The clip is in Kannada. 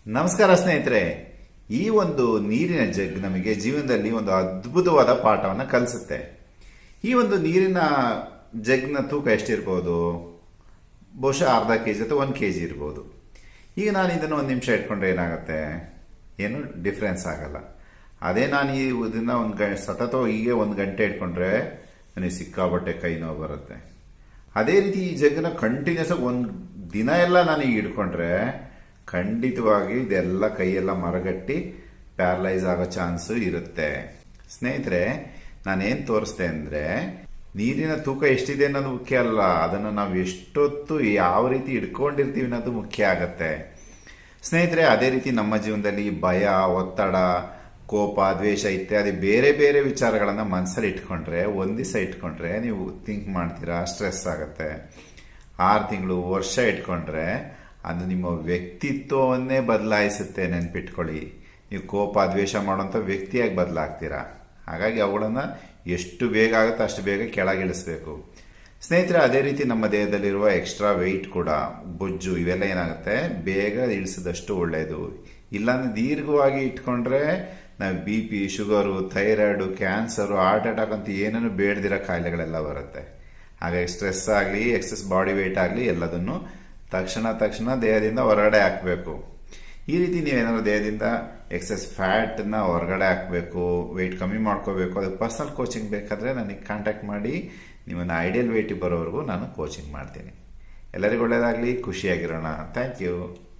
ನಮಸ್ಕಾರ ಸ್ನೇಹಿತರೆ. ಈ ಒಂದು ನೀರಿನ ಜಗ್ ನಮಗೆ ಜೀವನದಲ್ಲಿ ಒಂದು ಅದ್ಭುತವಾದ ಪಾಠವನ್ನು ಕಲಿಸುತ್ತೆ. ಈ ಒಂದು ನೀರಿನ ಜಗ್ನ ತೂಕ ಎಷ್ಟಿರ್ಬೋದು? ಬಹುಶಃ ಅರ್ಧ ಕೆಜಿ ಅಥವಾ 1 kg ಇರ್ಬೋದು. ಈಗ ನಾನು ಇದನ್ನು 1 ನಿಮಿಷ ಇಟ್ಕೊಂಡ್ರೆ ಏನಾಗುತ್ತೆ? ಏನು ಡಿಫ್ರೆನ್ಸ್ ಆಗಲ್ಲ. ಅದೇ ನಾನು ಇದನ್ನ ಸತತ ಹೀಗೆ 1 ಗಂಟೆ ಇಟ್ಕೊಂಡ್ರೆ ನನಗೆ ಸಿಕ್ಕಾಬಟ್ಟೆ ಕೈ ನೋವು ಬರುತ್ತೆ. ಅದೇ ರೀತಿ ಈ ಜಗ್ಗನ್ನ ಕಂಟಿನ್ಯೂಸ್ ಆಗಿ ಒಂದು ದಿನ ಎಲ್ಲ ನಾನು ಈಗ ಇಟ್ಕೊಂಡ್ರೆ ಖಂಡಿತವಾಗಿ ಇದೆಲ್ಲ ಕೈಯೆಲ್ಲ ಮರಗಟ್ಟಿ ಪ್ಯಾರಲೈಸ್ ಆಗೋ ಚಾನ್ಸು ಇರುತ್ತೆ. ಸ್ನೇಹಿತರೆ, ನಾನೇನು ತೋರಿಸ್ದೆ ಅಂದರೆ ನೀರಿನ ತೂಕ ಎಷ್ಟಿದೆ ಅನ್ನೋದು ಮುಖ್ಯ ಅಲ್ಲ, ಅದನ್ನು ನಾವು ಎಷ್ಟೊತ್ತು ಯಾವ ರೀತಿ ಇಟ್ಕೊಂಡಿರ್ತೀವಿ ಅನ್ನೋದು ಮುಖ್ಯ ಆಗತ್ತೆ. ಸ್ನೇಹಿತರೆ, ಅದೇ ರೀತಿ ನಮ್ಮ ಜೀವನದಲ್ಲಿ ಭಯ, ಒತ್ತಡ, ಕೋಪ, ದ್ವೇಷ ಇತ್ಯಾದಿ ಬೇರೆ ಬೇರೆ ವಿಚಾರಗಳನ್ನು ಮನಸ್ಸಲ್ಲಿ ಇಟ್ಕೊಂಡ್ರೆ, ಒಂದು ದಿವಸ ಇಟ್ಕೊಂಡ್ರೆ ನೀವು ಥಿಂಕ್ ಮಾಡ್ತೀರಾ, ಸ್ಟ್ರೆಸ್ ಆಗುತ್ತೆ. 6 ತಿಂಗಳು, ವರ್ಷ ಇಟ್ಕೊಂಡ್ರೆ ಅದು ನಿಮ್ಮ ವ್ಯಕ್ತಿತ್ವವನ್ನೇ ಬದಲಾಯಿಸುತ್ತೆ. ನೆನ್ಪಿಟ್ಕೊಳ್ಳಿ, ನೀವು ಕೋಪ, ದ್ವೇಷ ಮಾಡುವಂಥ ವ್ಯಕ್ತಿಯಾಗಿ ಬದಲಾಗ್ತೀರಾ. ಹಾಗಾಗಿ ಅವುಗಳನ್ನು ಎಷ್ಟು ಬೇಗ ಆಗುತ್ತೋ ಅಷ್ಟು ಬೇಗ ಕೆಳಗಿಳಿಸ್ಬೇಕು. ಸ್ನೇಹಿತರೆ, ಅದೇ ರೀತಿ ನಮ್ಮ ದೇಹದಲ್ಲಿರುವ ಎಕ್ಸ್ಟ್ರಾ ವೆಯ್ಟ್ ಕೂಡ, ಬೊಜ್ಜು, ಇವೆಲ್ಲ ಏನಾಗುತ್ತೆ, ಬೇಗ ಇಳಿಸಿದಷ್ಟು ಒಳ್ಳೆಯದು. ಇಲ್ಲಾಂದ್ರೆ ದೀರ್ಘವಾಗಿ ಇಟ್ಕೊಂಡ್ರೆ ನಾವು BP, sugar, thyroid, cancer, heart attack ಅಂತ ಏನೇನು ಬೇಡದಿರೋ ಕಾಯಿಲೆಗಳೆಲ್ಲ ಬರುತ್ತೆ. ಹಾಗಾಗಿ ಸ್ಟ್ರೆಸ್ ಆಗಲಿ, ಎಕ್ಸೆಸ್ ಬಾಡಿ ವೆಯ್ಟ್ ಆಗಲಿ ಎಲ್ಲದನ್ನು ತಕ್ಷಣ ದೇಹದಿಂದ ಹೊರಗಡೆ ಹಾಕಬೇಕು. ಈ ರೀತಿ ನೀವೇನಾದ್ರು ದೇಹದಿಂದ ಎಕ್ಸೆಸ್ ಫ್ಯಾಟನ್ನ ಹೊರಗಡೆ ಹಾಕಬೇಕು, ವೆಯ್ಟ್ ಕಮ್ಮಿ ಮಾಡ್ಕೋಬೇಕು, ಅದಕ್ಕೆ ಪರ್ಸನಲ್ ಕೋಚಿಂಗ್ ಬೇಕಾದರೆ ನನಗೆ ಕಾಂಟ್ಯಾಕ್ಟ್ ಮಾಡಿ. ನಿಮ್ಮನ್ನು ಐಡಿಯಲ್ ವೆಯ್ಟಿಗೆ ಬರೋವರೆಗೂ ನಾನು ಕೋಚಿಂಗ್ ಮಾಡ್ತೀನಿ. ಎಲ್ಲರಿಗೂ ಒಳ್ಳೆಯದಾಗಲಿ, ಖುಷಿಯಾಗಿರೋಣ. Thank you.